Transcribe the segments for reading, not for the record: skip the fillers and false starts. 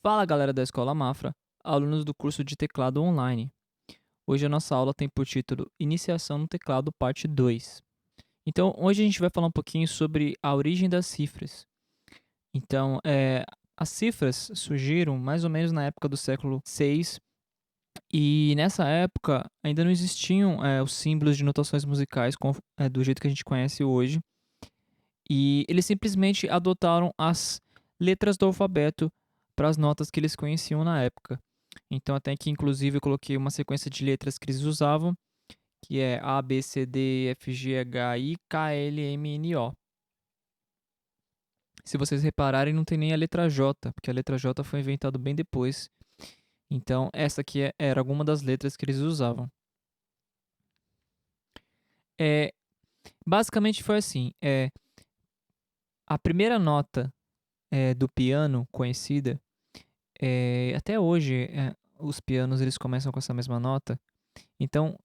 Fala galera da Escola Mafra, alunos do curso de teclado online. Hoje a nossa aula tem por título Iniciação no Teclado, parte 2. Então, hoje a gente vai falar um pouquinho sobre a origem das cifras. Então, as cifras surgiram mais ou menos na época do século VI, e nessa época ainda não existiam os símbolos de notações musicais do jeito que a gente conhece hoje, e eles simplesmente adotaram as letras do alfabeto para as notas que eles conheciam na época. Então, até que inclusive eu coloquei uma sequência de letras que eles usavam, que é A, B, C, D, E, F, G, H, I, K, L, M, N, O. Se vocês repararem, não tem nem a letra J, porque a letra J foi inventada bem depois. Então, essa aqui era alguma das letras que eles usavam. É, basicamente foi assim: a primeira nota do piano conhecida, até hoje os pianos eles começam com essa mesma nota. Então,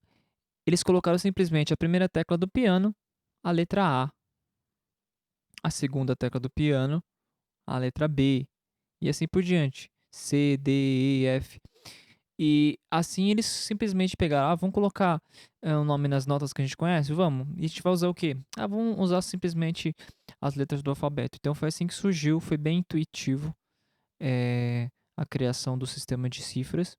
eles colocaram simplesmente a primeira tecla do piano, a letra a segunda tecla do piano, a letra B, e assim por diante. C, D, E, F. E assim eles simplesmente pegaram, vamos colocar um nome nas notas que a gente conhece? Vamos. E a gente vai usar o quê? Vamos usar simplesmente as letras do alfabeto. Então foi assim que surgiu, foi bem intuitivo a criação do sistema de cifras.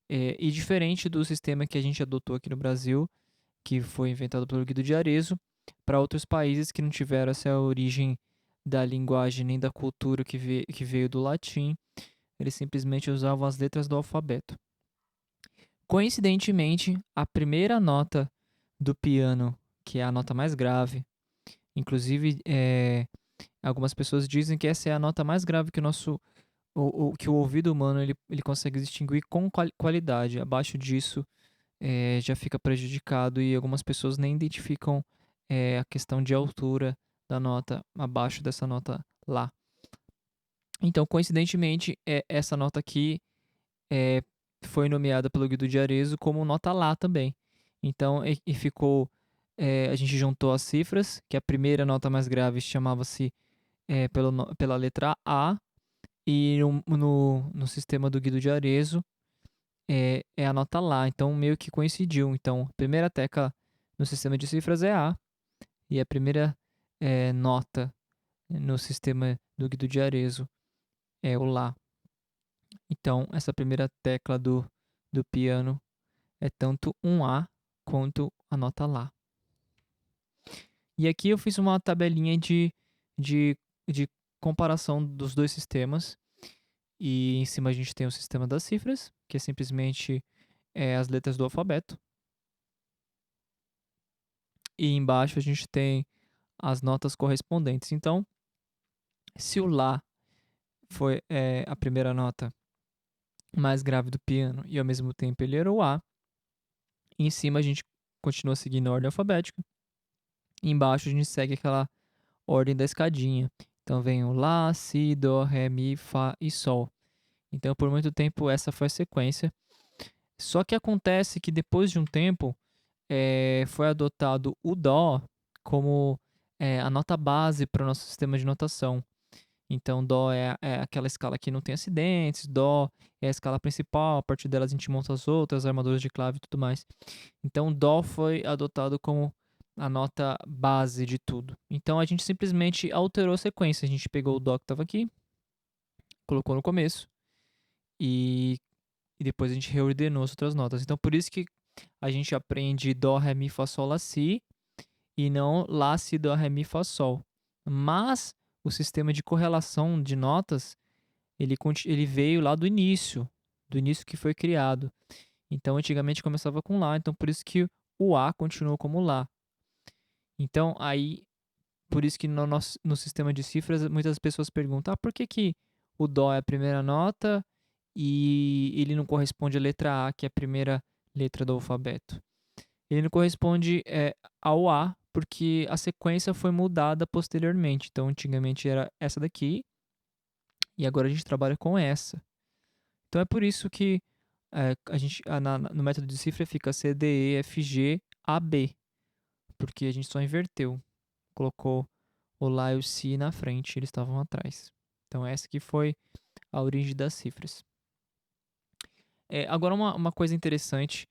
E diferente do sistema que a gente adotou aqui no Brasil, que foi inventado pelo Guido de Arezzo, para outros países que não tiveram essa origem da linguagem nem da cultura que veio do latim, eles simplesmente usavam as letras do alfabeto. Coincidentemente, a primeira nota do piano, que é a nota mais grave, inclusive algumas pessoas dizem que essa é a nota mais grave que que o ouvido humano ele consegue distinguir com qualidade. Abaixo disso já fica prejudicado e algumas pessoas nem identificam a questão de altura da nota abaixo dessa nota lá. Então, coincidentemente, essa nota aqui é, foi nomeada pelo Guido de Arezzo como nota Lá também. Então, e ficou. A gente juntou as cifras, que a primeira nota mais grave chamava-se pela letra A, e no sistema do Guido de Arezzo é a nota Lá. Então, meio que coincidiu. Então, a primeira tecla no sistema de cifras é A, e a primeira nota no sistema do Guido de Arezzo é o Lá. Então, essa primeira tecla do piano é tanto um A quanto a nota Lá. E aqui eu fiz uma tabelinha de, de comparação dos dois sistemas. E em cima a gente tem o sistema das cifras, que é simplesmente as letras do alfabeto. E embaixo a gente tem as notas correspondentes. Então, se o Lá foi a primeira nota mais grave do piano e ao mesmo tempo ele era o A, em cima a gente continua seguindo a ordem alfabética. E embaixo a gente segue aquela ordem da escadinha. Então vem o Lá, Si, Dó, Ré, Mi, Fá e Sol. Então por muito tempo essa foi a sequência. Só que acontece que depois de um tempo foi adotado o Dó como a nota base para o nosso sistema de notação. Então Dó é aquela escala que não tem acidentes, Dó é a escala principal, a partir dela a gente monta as outras, armaduras de clave e tudo mais. Então Dó foi adotado como a nota base de tudo. Então a gente simplesmente alterou a sequência. A gente pegou o Dó que estava aqui, colocou no começo e, e depois a gente reordenou as outras notas. Então por isso que a gente aprende Dó, Ré, Mi, Fá, Sol, Lá, Si e não Lá, Si, Dó, Ré, Mi, Fá, Sol. Mas o sistema de correlação de notas ele veio lá do início que foi criado. Então antigamente começava com Lá, então por isso que o A continuou como Lá. Então aí por isso que no sistema de cifras, muitas pessoas perguntam: por que o Dó é a primeira nota e ele não corresponde à letra A, que é a primeira letra do alfabeto? Ele não corresponde ao A, porque a sequência foi mudada posteriormente. Então, antigamente era essa daqui, e agora a gente trabalha com essa. Então, é por isso que no método de cifra fica C, D, E, F, G, A, B, porque a gente só inverteu. Colocou o Lá e o Si na frente, eles estavam atrás. Então essa que foi a origem das cifras. Agora, uma coisa interessante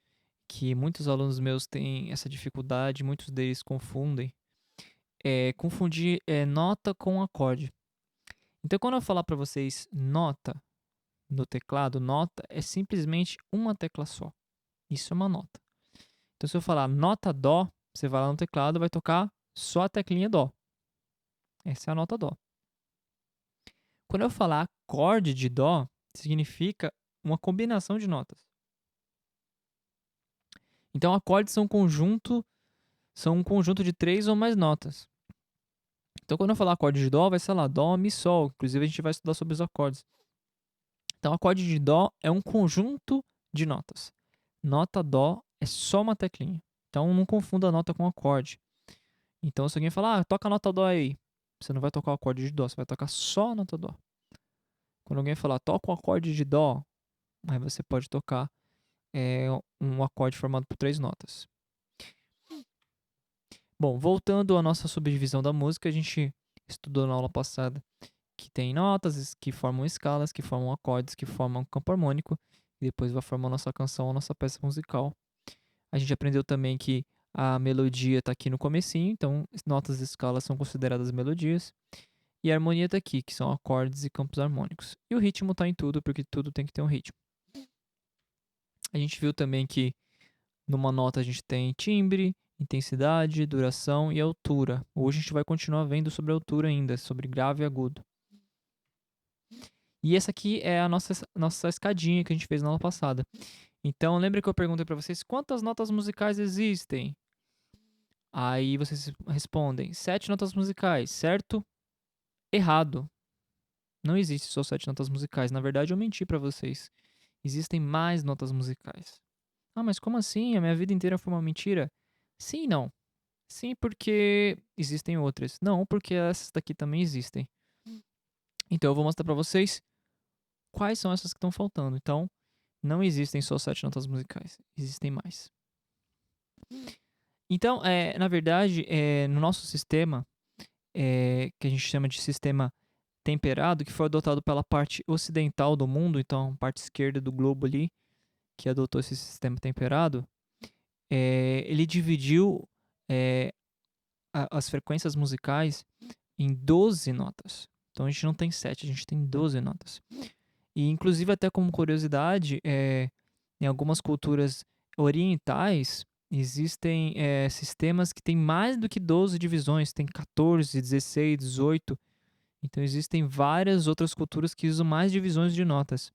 que muitos alunos meus têm essa dificuldade, muitos deles confundem, é confundir nota com acorde. Então, quando eu falar para vocês nota no teclado, nota é simplesmente uma tecla só. Isso é uma nota. Então, se eu falar nota dó, você vai lá no teclado e vai tocar só a teclinha dó. Essa é a nota dó. Quando eu falar acorde de dó, significa uma combinação de notas. Então, acordes são um conjunto de 3 ou mais notas. Então, quando eu falar acorde de dó, vai ser lá dó, mi, sol. Inclusive, a gente vai estudar sobre os acordes. Então, acorde de dó é um conjunto de notas. Nota dó é só uma teclinha. Então, não confunda a nota com acorde. Então, se alguém falar, toca a nota dó aí, você não vai tocar o acorde de dó, você vai tocar só a nota dó. Quando alguém falar, toca o acorde de dó, aí você pode tocar um acorde formado por 3 notas. Bom, voltando à nossa subdivisão da música, a gente estudou na aula passada que tem notas que formam escalas, que formam acordes, que formam campo harmônico, e depois vai formar a nossa canção, a nossa peça musical. A gente aprendeu também que a melodia está aqui no comecinho, então notas e escalas são consideradas melodias. E a harmonia está aqui, que são acordes e campos harmônicos. E o ritmo está em tudo, porque tudo tem que ter um ritmo. A gente viu também que numa nota a gente tem timbre, intensidade, duração e altura. Hoje a gente vai continuar vendo sobre altura ainda, sobre grave e agudo. E essa aqui é a nossa escadinha que a gente fez na aula passada. Então, lembra que eu perguntei para vocês quantas notas musicais existem? Aí vocês respondem 7 notas musicais, certo? Errado. Não existe só 7 notas musicais. Na verdade, eu menti para vocês. Existem mais notas musicais. Ah, mas como assim? A minha vida inteira foi uma mentira? Sim e não. Sim, porque existem outras. Não, porque essas daqui também existem. Então, eu vou mostrar para vocês quais são essas que estão faltando. Então, não existem só 7 notas musicais. Existem mais. Então, na verdade, no nosso sistema, que a gente chama de sistema temperado, que foi adotado pela parte ocidental do mundo, então a parte esquerda do globo ali, que adotou esse sistema temperado, ele dividiu as frequências musicais em 12 notas. Então a gente não tem 7, a gente tem 12 notas. E inclusive até como curiosidade, em algumas culturas orientais, existem sistemas que têm mais do que 12 divisões, tem 14, 16, 18. Então existem várias outras culturas que usam mais divisões de notas.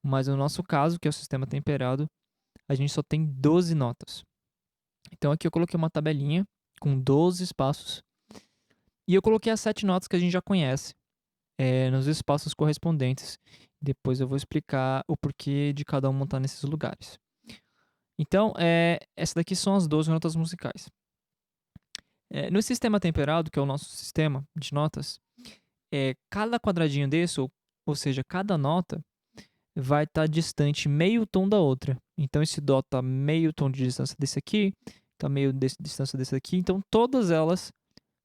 Mas no nosso caso, que é o sistema temperado, a gente só tem 12 notas. Então aqui eu coloquei uma tabelinha com 12 espaços. E eu coloquei as 7 notas que a gente já conhece nos espaços correspondentes. Depois eu vou explicar o porquê de cada uma estar nesses lugares. Então, essas daqui são as 12 notas musicais. No sistema temperado, que é o nosso sistema de notas, cada quadradinho desse, ou seja, cada nota, vai estar distante meio tom da outra. Então, esse dó está meio tom de distância desse aqui, está meio de distância desse aqui. Então, todas elas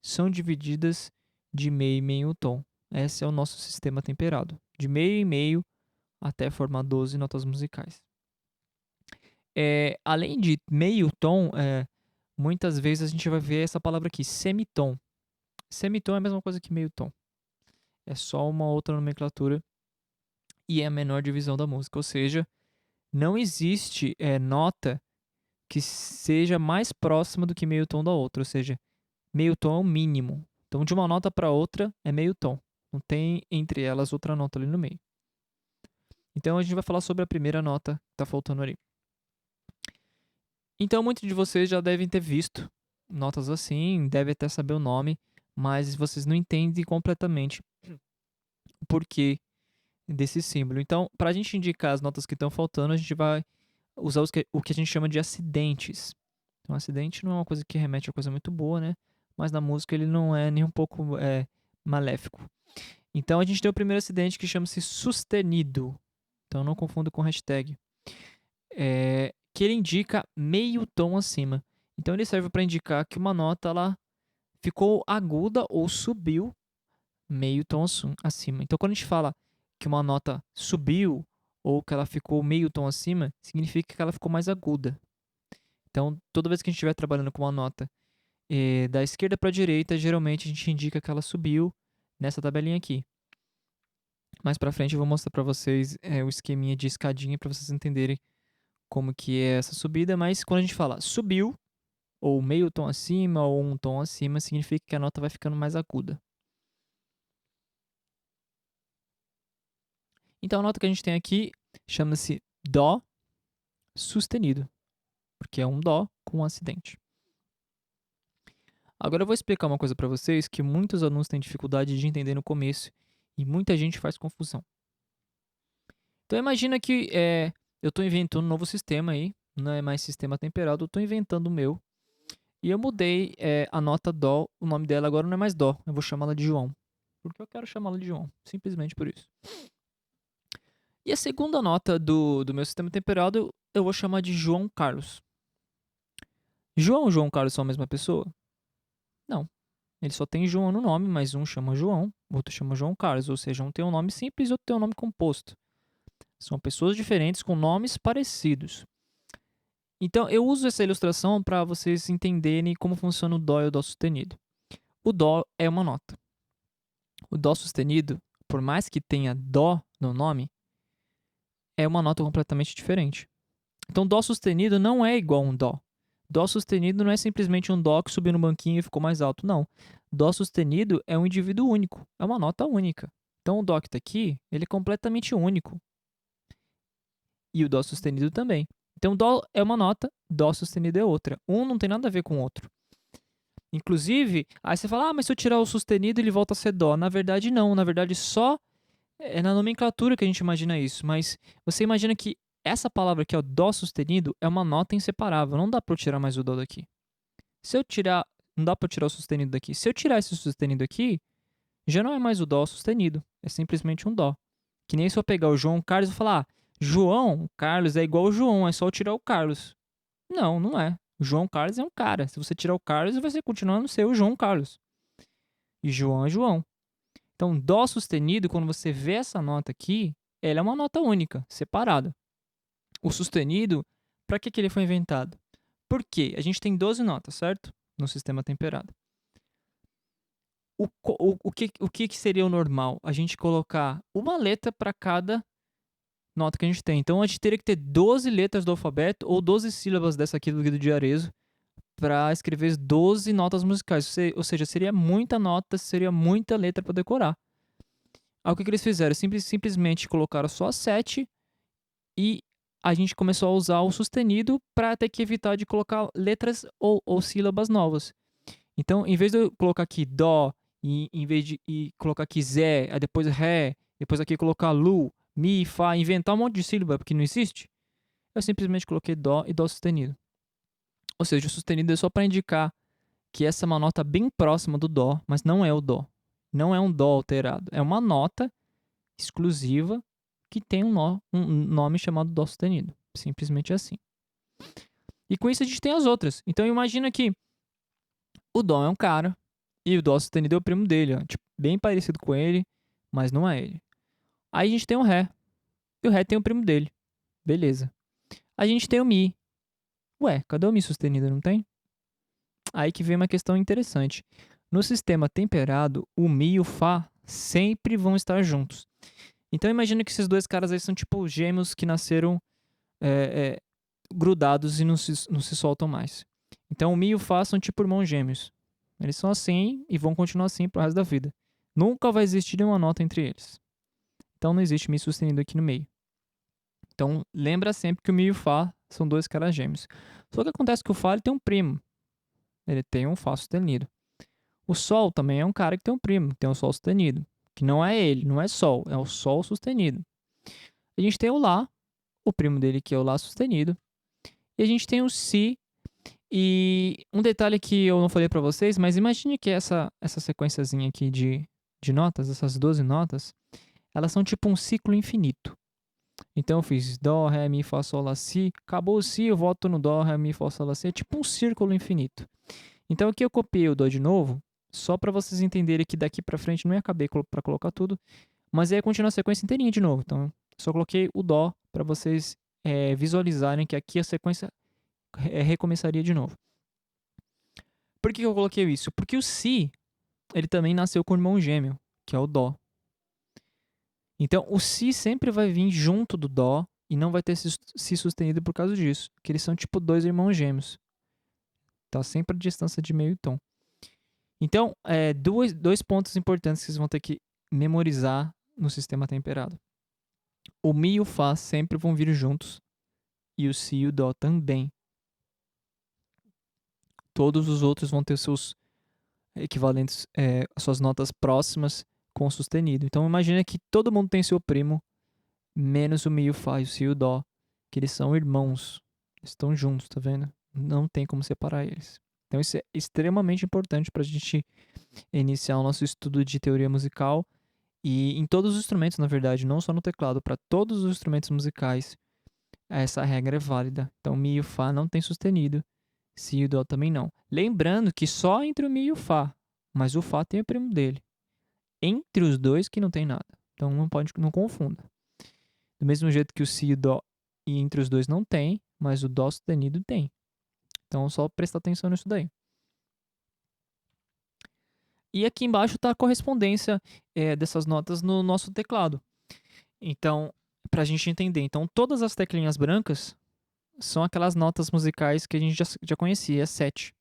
são divididas de meio e meio tom. Esse é o nosso sistema temperado, de meio e meio até formar 12 notas musicais. Além de meio tom, muitas vezes a gente vai ver essa palavra aqui, semitom. Semitom é a mesma coisa que meio tom. É só uma outra nomenclatura e é a menor divisão da música. Ou seja, não existe nota que seja mais próxima do que meio tom da outra. Ou seja, meio tom é o mínimo. Então, de uma nota para outra é meio tom. Não tem entre elas outra nota ali no meio. Então, a gente vai falar sobre a primeira nota que está faltando ali. Então, muitos de vocês já devem ter visto notas assim, devem até saber o nome, mas vocês não entendem completamente o porquê desse símbolo. Então, para a gente indicar as notas que estão faltando, a gente vai usar o que a gente chama de acidentes. Então, acidente não é uma coisa que remete a coisa muito boa, né? Mas na música ele não é nem um pouco maléfico. Então, a gente tem o primeiro acidente que chama-se sustenido. Então, não confunda com hashtag. Que ele indica meio tom acima. Então, ele serve para indicar que uma nota ela ficou aguda ou subiu meio tom acima. Então, quando a gente fala que uma nota subiu ou que ela ficou meio tom acima, significa que ela ficou mais aguda. Então, toda vez que a gente estiver trabalhando com uma nota da esquerda para a direita, geralmente a gente indica que ela subiu nessa tabelinha aqui. Mais para frente eu vou mostrar para vocês o esqueminha de escadinha para vocês entenderem como que é essa subida, mas quando a gente fala subiu, ou meio tom acima, ou um tom acima, significa que a nota vai ficando mais aguda. Então a nota que a gente tem aqui chama-se Dó sustenido, porque é um Dó com um acidente. Agora eu vou explicar uma coisa para vocês que muitos alunos têm dificuldade de entender no começo e muita gente faz confusão. Então imagina que eu estou inventando um novo sistema aí, não é mais sistema temperado, eu estou inventando o meu. E eu mudei a nota Dó, o nome dela agora não é mais Dó, eu vou chamá-la de João. Porque eu quero chamá-la de João, simplesmente por isso. E a segunda nota do meu sistema temperado eu vou chamar de João Carlos. João e João Carlos são a mesma pessoa? Não. Ele só tem João no nome, mas um chama João, outro chama João Carlos. Ou seja, um tem um nome simples e outro tem um nome composto. São pessoas diferentes com nomes parecidos. Então, eu uso essa ilustração para vocês entenderem como funciona o Dó e o Dó sustenido. O Dó é uma nota. O Dó sustenido, por mais que tenha Dó no nome, é uma nota completamente diferente. Então, Dó sustenido não é igual a um Dó. Dó sustenido não é simplesmente um Dó que subiu no banquinho e ficou mais alto, não. Dó sustenido é um indivíduo único, é uma nota única. Então, o Dó que está aqui, ele é completamente único. E o Dó sustenido também. Então, Dó é uma nota, Dó sustenido é outra. Um não tem nada a ver com o outro. Inclusive, aí você fala, mas se eu tirar o sustenido, ele volta a ser Dó. Na verdade, não. Na verdade, só é na nomenclatura que a gente imagina isso. Mas você imagina que essa palavra aqui, ó, Dó sustenido, é uma nota inseparável. Não dá para eu tirar mais o Dó daqui. Se eu tirar, não dá para eu tirar o sustenido daqui. Se eu tirar esse sustenido aqui, já não é mais o Dó sustenido. É simplesmente um Dó. Que nem se eu pegar o João Carlos e falar, João Carlos é igual ao João, é só eu tirar o Carlos. Não, não é. O João Carlos é um cara. Se você tirar o Carlos, vai continuar no ser o João Carlos. E João é João. Então, Dó sustenido, quando você vê essa nota aqui, ela é uma nota única, separada. O sustenido, para que ele foi inventado? Porque a gente tem 12 notas, certo? No sistema temperado. O que seria o normal? A gente colocar uma letra para cada nota que a gente tem. Então, a gente teria que ter 12 letras do alfabeto ou 12 sílabas dessa aqui do Guido de Arezzo para escrever 12 notas musicais. Ou seja, seria muita nota, seria muita letra para decorar. Aí o que eles fizeram? Simplesmente colocaram só 7 e a gente começou a usar o sustenido para ter que evitar de colocar letras ou sílabas novas. Então, em vez de eu colocar aqui Dó, e em vez de colocar aqui Zé, aí depois Ré, depois aqui colocar Lu, Mi, Fá, inventar um monte de sílaba porque não existe, eu simplesmente coloquei Dó e Dó sustenido. Ou seja, o sustenido é só para indicar que essa é uma nota bem próxima do Dó, mas não é o Dó. Não é um Dó alterado. É uma nota exclusiva que tem um nome chamado Dó sustenido. Simplesmente assim. E com isso a gente tem as outras. Então imagina que o Dó é um cara e o Dó sustenido é o primo dele. Ó, tipo, bem parecido com ele, mas não é ele. Aí a gente tem o Ré. E o Ré tem o primo dele. Beleza. A gente tem o Mi. Ué, cadê o Mi sustenido? Não tem? Aí que vem uma questão interessante. No sistema temperado, o Mi e o Fá sempre vão estar juntos. Então imagina que esses dois caras aí são tipo gêmeos que nasceram grudados e não se soltam mais. Então o Mi e o Fá são tipo irmãos gêmeos. Eles são assim e vão continuar assim pro resto da vida. Nunca vai existir nenhuma nota entre eles. Então não existe Mi sustenido aqui no meio. Então lembra sempre que o Mi e o Fá são dois caras gêmeos. Só que acontece que o Fá ele tem um primo. Ele tem um Fá sustenido. O Sol também é um cara que tem um primo, tem um Sol sustenido. Que não é ele, não é Sol, é o Sol sustenido. A gente tem o Lá, o primo dele que é o Lá sustenido. E a gente tem o Si. E um detalhe que eu não falei pra vocês, mas imagine que essa sequenciazinha aqui de notas, essas 12 notas, elas são tipo um ciclo infinito. Então eu fiz Dó, Ré, Mi, Fá, Sol, Lá, Si. Acabou o Si, eu volto no Dó, Ré, Mi, Fá, Sol, Lá, Si. É tipo um círculo infinito. Então aqui eu copiei o Dó de novo, só para vocês entenderem que daqui para frente não ia caber para colocar tudo. Mas aí continua a sequência inteirinha de novo. Então, só coloquei o Dó para vocês visualizarem que aqui a sequência recomeçaria de novo. Por que eu coloquei isso? Porque o Si, ele também nasceu com o irmão gêmeo, que é o Dó. Então, o Si sempre vai vir junto do Dó e não vai ter Si sustenido por causa disso. Que eles são tipo dois irmãos gêmeos. Tá sempre a distância de meio tom. Então, dois pontos importantes que vocês vão ter que memorizar no sistema temperado. O Mi e o Fá sempre vão vir juntos. E o Si e o Dó também. Todos os outros vão ter seus equivalentes, suas notas próximas com o sustenido. Então, imagina que todo mundo tem seu primo, menos o Mi, o Fá e o Si e o Dó, que eles são irmãos. Eles estão juntos, tá vendo? Não tem como separar eles. Então, isso é extremamente importante para a gente iniciar o nosso estudo de teoria musical e em todos os instrumentos, na verdade, não só no teclado, para todos os instrumentos musicais, essa regra é válida. Então, Mi e o Fá não tem sustenido, Si e o Dó também não. Lembrando que só entre o Mi e o Fá, mas o Fá tem o primo dele. Entre os dois que não tem nada. Então não confunda. Do mesmo jeito que o Si e o Dó e entre os dois não tem, mas o Dó sustenido tem. Então só prestar atenção nisso daí. E aqui embaixo está a correspondência dessas notas no nosso teclado. Então, para a gente entender. Então, todas as teclinhas brancas são aquelas notas musicais que a gente já conhecia, é 7.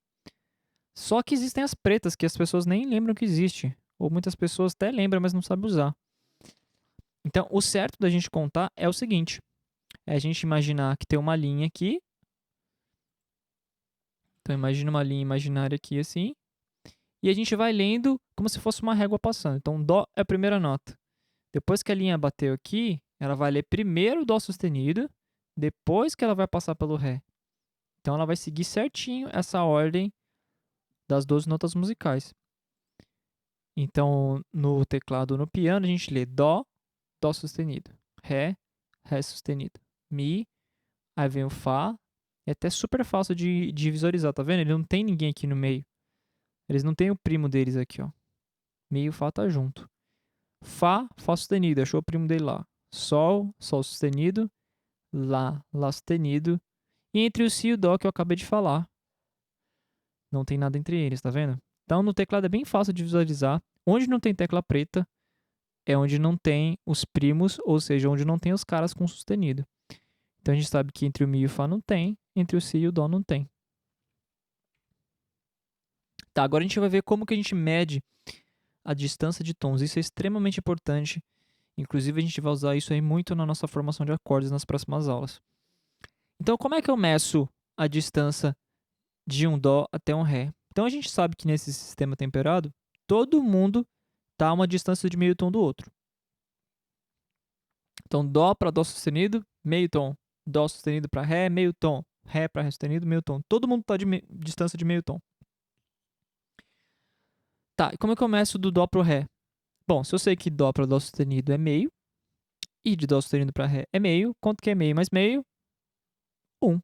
Só que existem as pretas, que as pessoas nem lembram que existe. Ou muitas pessoas até lembram, mas não sabem usar. Então, o certo da gente contar é o seguinte. É a gente imaginar que tem uma linha aqui. Então, imagina uma linha imaginária aqui assim. E a gente vai lendo como se fosse uma régua passando. Então, Dó é a primeira nota. Depois que a linha bateu aqui, ela vai ler primeiro o Dó sustenido, depois que ela vai passar pelo Ré. Então, ela vai seguir certinho essa ordem das 12 notas musicais. Então, no teclado, no piano, a gente lê Dó, Dó sustenido, Ré, Ré sustenido, Mi, aí vem o Fá. É até super fácil de visualizar, tá vendo? Ele não tem ninguém aqui no meio. Eles não têm o primo deles aqui, ó. Mi e o Fá tá junto. Fá, Fá sustenido, achou o primo dele lá. Sol, Sol sustenido, Lá, Lá sustenido. E entre o Si e o Dó que eu acabei de falar, não tem nada entre eles, tá vendo? Então no teclado é bem fácil de visualizar. Onde não tem tecla preta é onde não tem os primos, ou seja, onde não tem os caras com sustenido. Então a gente sabe que entre o Mi e o Fá não tem, entre o Si e o Dó não tem. Tá, agora a gente vai ver como que a gente mede a distância de tons. Isso é extremamente importante. Inclusive a gente vai usar isso aí muito na nossa formação de acordes nas próximas aulas. Então como é que eu meço a distância de um Dó até um Ré? Então a gente sabe que nesse sistema temperado, todo mundo está a uma distância de meio tom do outro. Então Dó para Dó sustenido, meio tom. Dó sustenido para Ré, meio tom. Ré para Ré sustenido, meio tom. Todo mundo está de distância de meio tom. Tá, e como é que eu começo do Dó pro Ré? Bom, se eu sei que Dó para Dó sustenido é meio, e de Dó sustenido para Ré é meio, quanto que é meio mais meio? 1.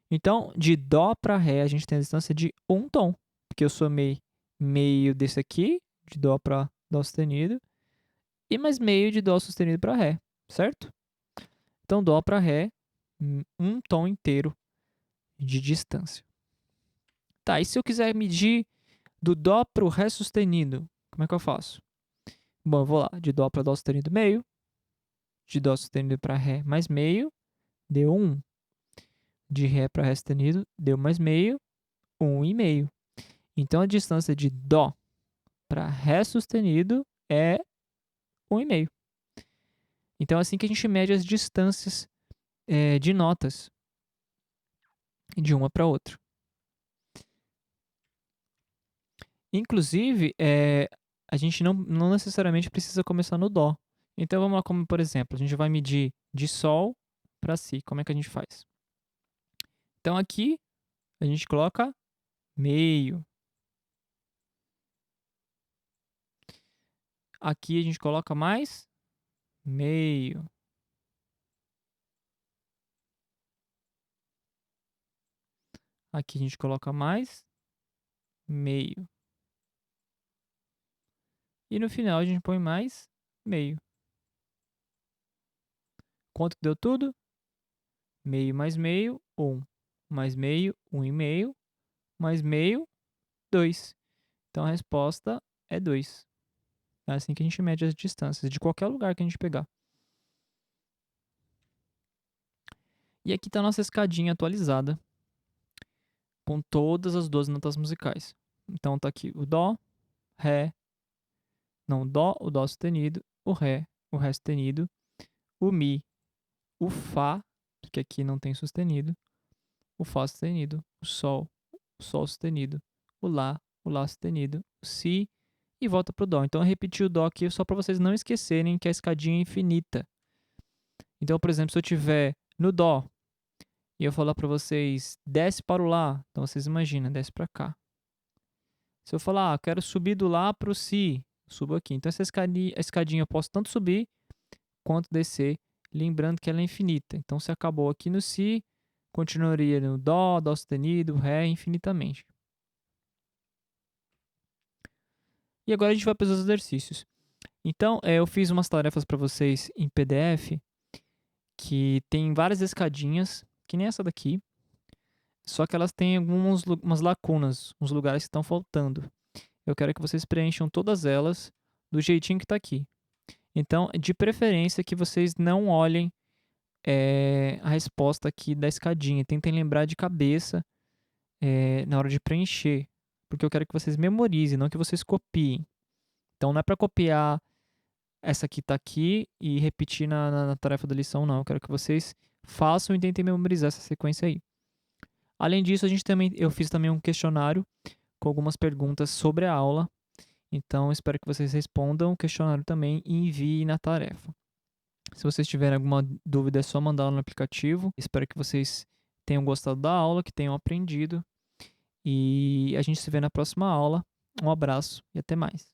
Então, de Dó para Ré, a gente tem a distância de 1 tom, porque eu somei meio desse aqui, de Dó para Dó sustenido, e mais meio de Dó sustenido para Ré, certo? Então, Dó para Ré, 1 tom inteiro de distância. Tá, e se eu quiser medir do Dó para o Ré sustenido, como é que eu faço? Bom, eu vou lá, de Dó para Dó sustenido meio, de Dó sustenido para Ré mais meio, deu 1. De Ré para Ré sustenido, deu mais meio, 1,5. Então, a distância de Dó para Ré sustenido é 1,5. Então, é assim que a gente mede as distâncias de notas de uma para outra. Inclusive, a gente não necessariamente precisa começar no Dó. Então, vamos lá, como por exemplo, a gente vai medir de Sol para Si. Como é que a gente faz? Então, aqui, a gente coloca meio. Aqui, a gente coloca mais meio. Aqui, a gente coloca mais meio. E no final, a gente põe mais meio. Quanto deu tudo? Meio mais meio, 1. Mais meio, 1,5. Mais meio, 2. Então a resposta é 2. É assim que a gente mede as distâncias, de qualquer lugar que a gente pegar. E aqui está a nossa escadinha atualizada, com todas as 12 notas musicais. Então tá aqui o Dó, Ré, não, o Dó sustenido, o Ré sustenido, o Mi, o Fá, porque aqui não tem sustenido, o Fá sustenido, o Sol sustenido, o Lá sustenido, o Si e volta pro Dó. Então eu repeti o Dó aqui só para vocês não esquecerem que a escadinha é infinita. Então, por exemplo, se eu tiver no Dó e eu falar para vocês desce para o Lá, então vocês imaginam, desce para cá. Se eu falar, quero subir do Lá pro Si, subo aqui. Então essa escadinha eu posso tanto subir quanto descer, lembrando que ela é infinita. Então se acabou aqui no Si, continuaria no Dó, Dó sustenido, Ré infinitamente. E agora a gente vai para os exercícios. Então eu fiz umas tarefas para vocês em PDF que tem várias escadinhas, que nem essa daqui, só que elas têm umas lacunas, uns lugares que estão faltando. Eu quero que vocês preencham todas elas do jeitinho que está aqui. Então, de preferência que vocês não olhem a resposta aqui da escadinha. Tentem lembrar de cabeça na hora de preencher, porque eu quero que vocês memorizem, não que vocês copiem. Então, não é para copiar essa que está aqui e repetir na tarefa da lição, não. Eu quero que vocês façam e tentem memorizar essa sequência aí. Além disso, eu fiz também um questionário com algumas perguntas sobre a aula. Então, espero que vocês respondam o questionário também e enviem na tarefa. Se vocês tiverem alguma dúvida, é só mandar lá no aplicativo. Espero que vocês tenham gostado da aula, que tenham aprendido. E a gente se vê na próxima aula. Um abraço e até mais.